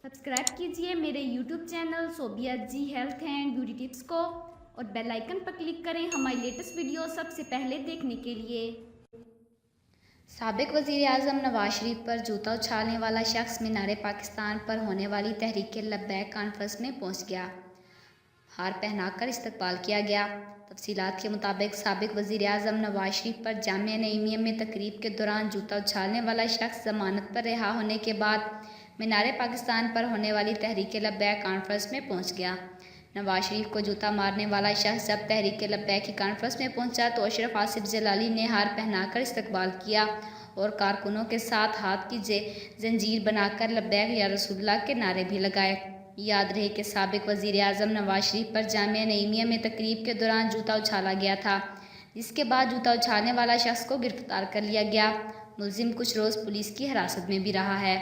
Subscribe कीजिए मेरे YouTube channel Sobia ji health and beauty tips को और बेल आइकन पर क्लिक करें हमारी लेटेस्ट वीडियो सबसे पहले देखने के लिए। साबिक वज़ीर आज़म नवाज शरीफ पर जूता उछालने वाला शख्स मीनार पाकिस्तान पर होने वाली तहरीक लब्बैक कॉन्फ्रेंस में पहुंच गया। हार पहनाकर इस्तकबाल किया गया। तफसीलात के मुताबिक साबिक वज़ीर आज़म नवाज शरीफ पर जामिया नईमिया में तकरीब के दौरान जूता उछालने वाला शख्स ज़मानत पर रिहा होने के बाद मीनार पाकिस्तान पर होने वाली तहरीक लब्बैक कॉन्फ्रेंस में पहुंच गया। नवाज शरीफ को जूता मारने वाला शख्स जब तहरीक लब्बैक की कॉन्फ्रेंस में पहुंचा तो अशरफ आसिफ जलाली ने हार पहनाकर इस्तकबाल किया और कारकुनों के साथ हाथ की जंजीर बनाकर लब्बैक या रसूलुल्लाह के नारे भी लगाए। याद रहे कि साबिक वज़ीर आज़म नवाज शरीफ पर जामिया नईमिया में तकरीब के दौरान जूता उछाला गया था, जिसके बाद जूता उछालने वाला शख्स को गिरफ्तार कर लिया गया। मुलजिम कुछ रोज़ पुलिस की हिरासत में भी रहा है।